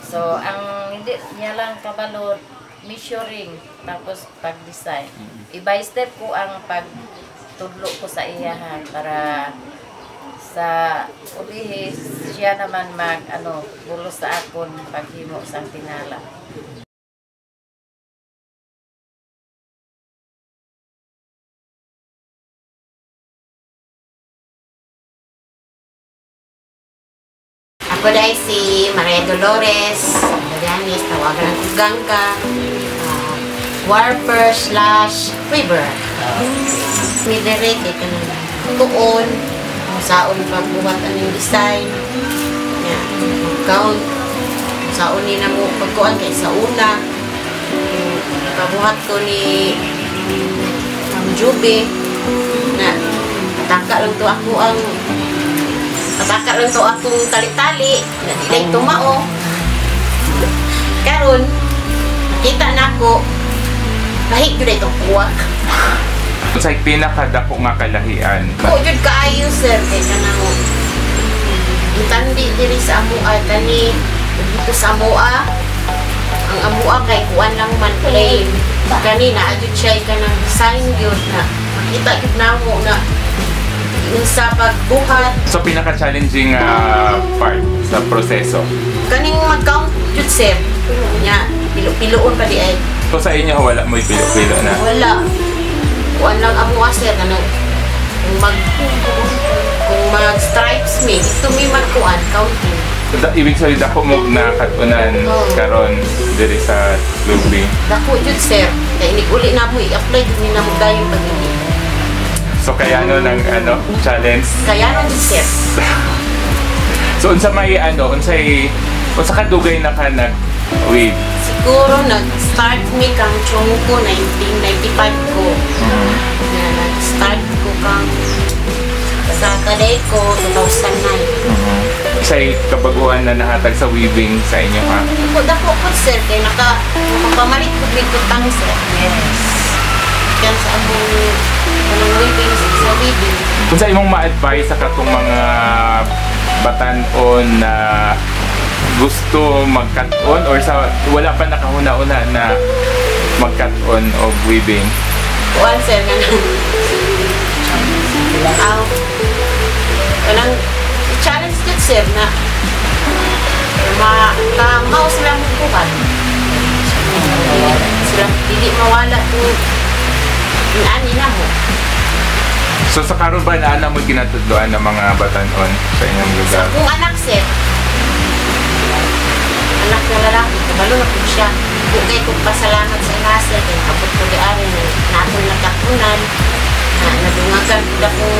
So, ang hindi niya lang kabalo, measuring, tapos pag-design. By step ko ang pagtudlo ko sa iyahan para sa ulihis siya naman bulos sa akon paghimo sang tinala. Ako dahil si Maria Dolores Darianis, tawagan ng Gangka, warper/weaver. Midere kay kanang tuon, saon pagbuhat ang design, count, saon ni na mo pagkuhan kay sa una, pagbuhat ko ni Jube na taka lang to ako ang pataka lang to akong tali-tali na dilay tumao. Karon nakita na ako lahig yun itong kuwak. Sa pinakadako nga kalahian. Oo, yun kaayo sir. Kaya ka na mo intandi diri sa amua tani dito sa amua. Ang amua kay kuwan lang man plain. Kanina adyo siya ka ng design yun na makita yun na mo na sa pagbuhat. So pinaka-challenging part sa proseso? Kaning mag-count yun sir. Nya, pilo-piloon pa di ay. So sa inyo wala mo pilo-pilo na? Wala. Kuan lang amo sir na kung mag-stripes me, ito may magkuan, counting. So ibig sabihin dako mo na katunan karon diri sa lobby? Dako yun sir. Kaya uli na mo i-apply din na mo dayon pag-ini. So kaya challenge? Kaya nun sir. So unsa may unsa kadugay na ka nag-weave? Siguro nag-start mi kang chong ko 1995 ko. Nag-start ko kang sa Tedeko 2009. Say kabaguhan na nahatag sa weaving sa inyo ha? Dako po sir kay nakapamalit ko bigutang sir. Yes. Kaya sa among weaving sa weaving. Kung sa imong ma-advise sa katong mga batanon na gusto mag-cut-on or sa wala pa nakahuna-una na mag-cut-on o weaving? Kuan sir nga kanang challenge yun sir na mao sila magbukat. Sila hindi mawala kung ani na mo. So sa karon ba na mo ginatudloan ng mga batanon sa inyong lugar? Sa kung anak sir, anak na lalaki, kabalo na po siya. Bukay kong pasalamat sa ina sir, kaya kapot ko di arin, natin nagkakunan, nadungagan ko na kung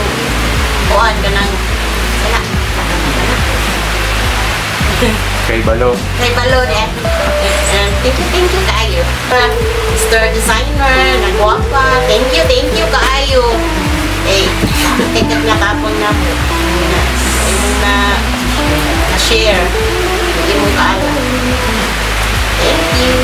kuhan ka ng sana. Kay Balo. Kay Balo eh. Thank you kaayo. Mr. Designer, nagwapa. Thank you kaayo. Tikat nga tapon na mo. Ayun na share. Hindi mo kaalam. Thank you.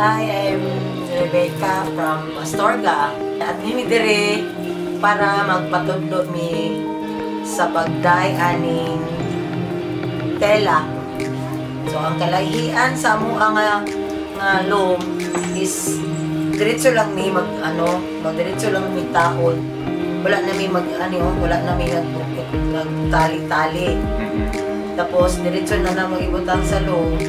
Hi, I'm Rebecca from Astorga. At nimi dire para magpatudlo mi sa pagday aning tela. So ang kalahian sa amo nga loom is diretso lang mi magdiretso lang mi taon. Wala na mi wala na mi nagtali-tali. Tapos diretso na mag-ibutang sa loom.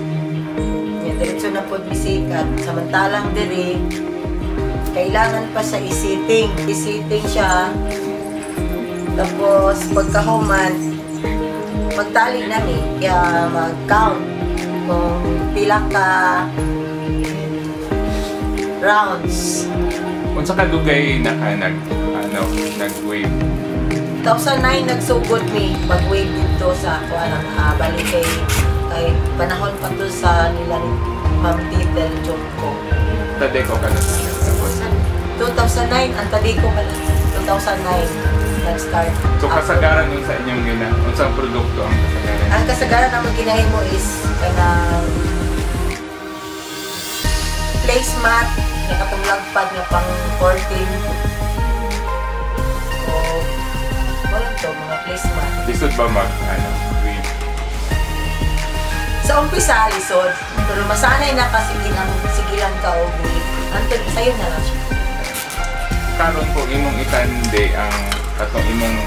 Diretso na po bisikat. Samantalang dire, kailangan pa sa isiting. Isiting siya. Tapos, pagkahuman, magtali na kaya mag-count kung pila ka rounds. Kung sa kalugay na ka nag-wave? 2009 nagsugod mi pag-wave dito sa balik kay panahon pa to sa nila ni Ma'am Titel Jomko. Tadeko ka na tapos? 2009, ang Tadeko ka na. 2009, nag-start. So kasagaran nun sa inyong unsang produkto ang kasagaran? Ang kasagaran naman ginahin mo is kanang placemat, nakatong lagpad na pang 14. So, wala to, mga placemat. Lisod ba wave? Sa umpisa, lisod. Pero masanay na kasi sigilan ka o wave. Antod, sa'yo na lang siya. Karon po imong itande ang katong imong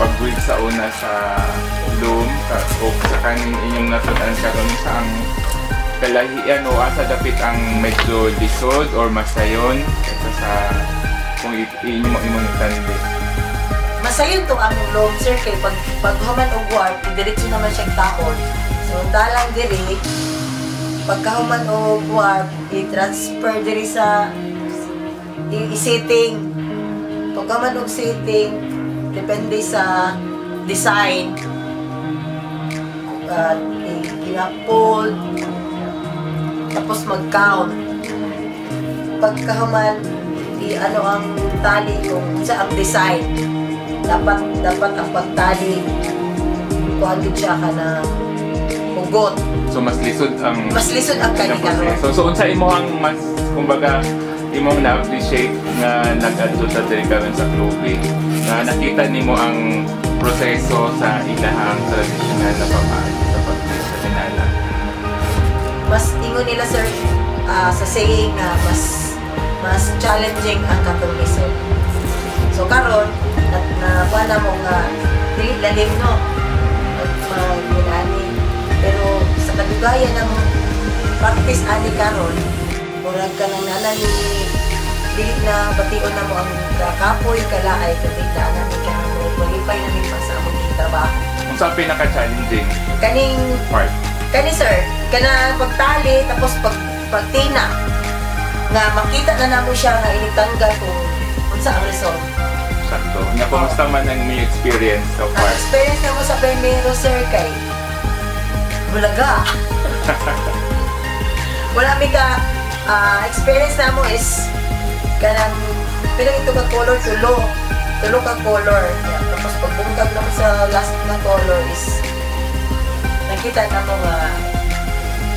pag-wave sa una sa loom o sa kaning inyong natudan karon sa ang kalahian o asa dapit ang medyo lisod or masayon kaysa sa kung imong itande. Masayon to ang loom, sir, kay pag human og warp, diretso naman siyang tahon. So, talang diri, pagkahuman o warp, i-transfer diri sa i-setting. Pagkahuman o setting, depende sa design. I-upload, tapos mag-count. Pagkahuman, ang tali kung sa ang design. Dapat ang pagtali, kung siya ka na hugot. So mas lisod ang kanina. So unsa imong mas kumbaga imong na-appreciate nga nag-adto sa diri karon sa Clovis nga nakita nimo ang proseso sa ilahang tradisyonal na pamaagi sa pagtitsa sa tinala. Mas ingon nila, sir, sa saying na mas challenging ang katong-lisod. So karon na mo nga dili lalim no mag-ani. Pero sa kadugayan ng practice ani karon, murag ka nang nanan ni dili na bation na mo ang kapoy kalaay kundi daanan ni kang malipay na ni sa among trabaho. Unsa ang pinaka-challenging Kaning part? sir, kana pagtali tapos pagtina nga makita na namo siya nga initanggal kung unsa ang result. Sakto. Nga kumusta man ang may experience so far? Ang experience na mo sa primero, sir, kay bulaga. Wala mi ka experience na mo is kanang pinang ito ka color tulo ka color. Tapos pagbungkag na mo sa last na color is nakita na mo nga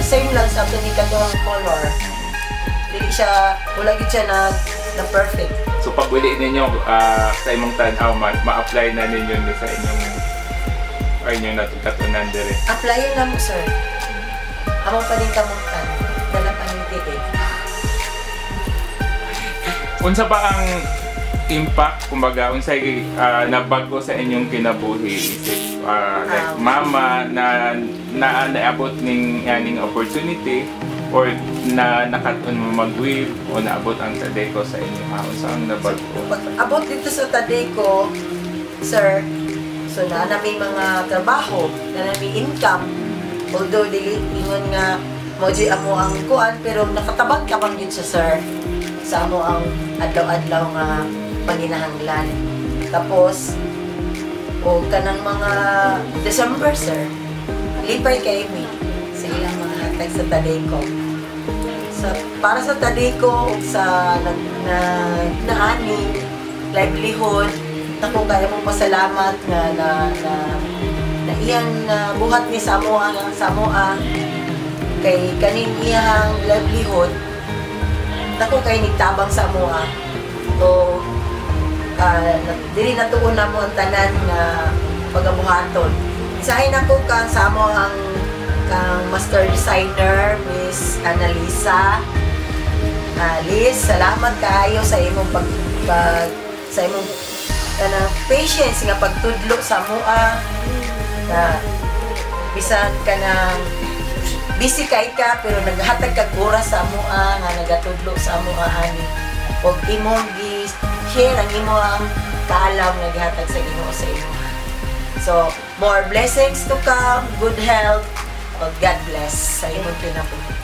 same lang sa ato ni kadong color. Dili siya, wala gid siya na perfect. So pag uli ninyo sa imong tanaw ma-apply na ninyo sa inyong natutatunan dire. Applyin na mo, sir. Among pa din kamutan. Dala pa ng titig. Unsa ba ang impact, kumbaga, unsay nabago sa inyong kinabuhi? Like mama na naabot ning opportunity or na nakatun mo mag-weave o naabot ang Tadeko sa inyo? Unsa ang nabago? Pag abot dito sa Tadeko, sir, so na may mga trabaho, na may income, although dili ingon nga mo di amo ang kuan, pero nakatabang ka bang yun sa sir sa amo ang adlaw-adlaw nga panginahanglan. Tapos o kanang mga December, sir, lipay kay mi sa ilang mga hatag sa Tadeko. Para sa Tadeko sa naani livelihood, ako kaya mong pasalamat na iyang buhat ni Samoa kay kaning iyang livelihood dako kay nigtabang sa mua. So dili natuon na mo ang tanan nga pagabuhaton. Isahin ako kang samo ang kang master designer Miss Annalisa. Liz, salamat kaayo sa imong sa imong patience nga pagtudlo sa mua na bisan ka ng busy kay ka pero naghatag kag oras sa mua nga nagatudlo sa mua ani ug imong gi-share ang imong kaalam nga gihatag sa Ginoo sa imo. So, more blessings to come, good health, ug God bless sa imong kinabuhi.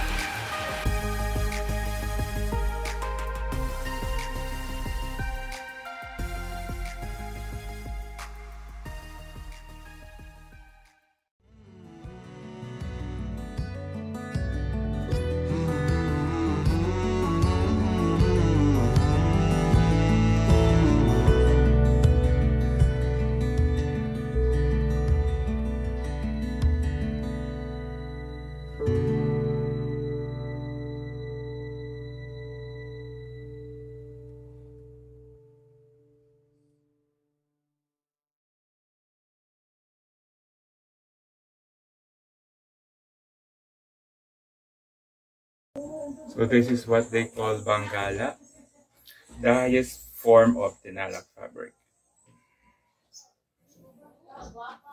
So this is what they call Bangala, the highest form of tinalak fabric.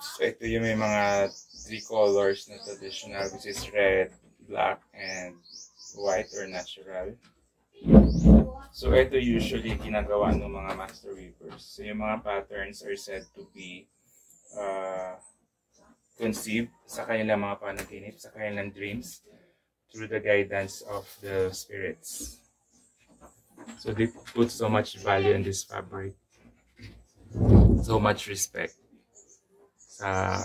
So ito yung may mga 3 colors na traditional, which is red, black, and white or natural. So ito usually ginagawa ng mga master weavers. So yung mga patterns are said to be conceived sa kanilang mga panaginip, sa kanilang dreams, through the guidance of the spirits. So they put so much value in this fabric, so much respect sa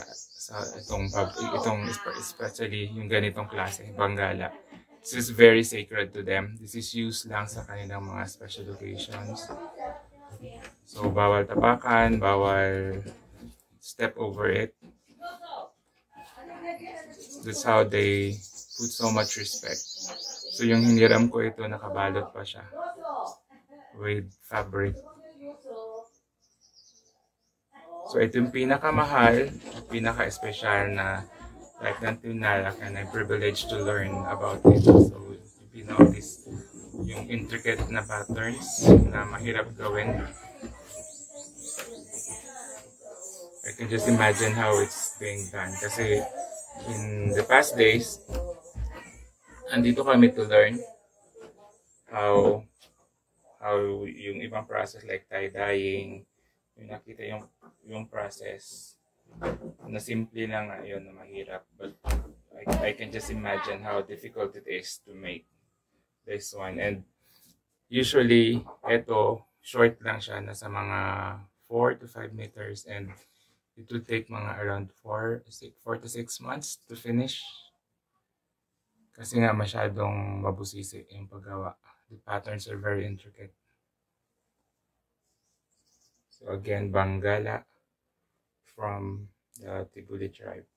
itong especially yung ganitong klase, Bangala. This is very sacred to them. This is used lang sa kanilang mga special occasions. So bawal tapakan, bawal step over it. That's how they put so much respect. So yung hiniram ko ito, nakabalot pa siya with fabric. So ito yung pinakamahal, pinaka-espesyal na like ng tinalak, and I'm privileged to learn about it. So you know, yung intricate na patterns na mahirap gawin. I can just imagine how it's being done. Kasi in the past days, andito kami to learn how yung ibang process like tie-dyeing, yung nakita yung process na simple lang yun na mahirap, but I can just imagine how difficult it is to make this one. And usually ito short lang siya, nasa mga 4 to 5 meters, and it would take mga around 4 to 6 months to finish. Kasi nga masyadong mabusisi yung paggawa. The patterns are very intricate. So again, Bangala from the Tibuli tribe.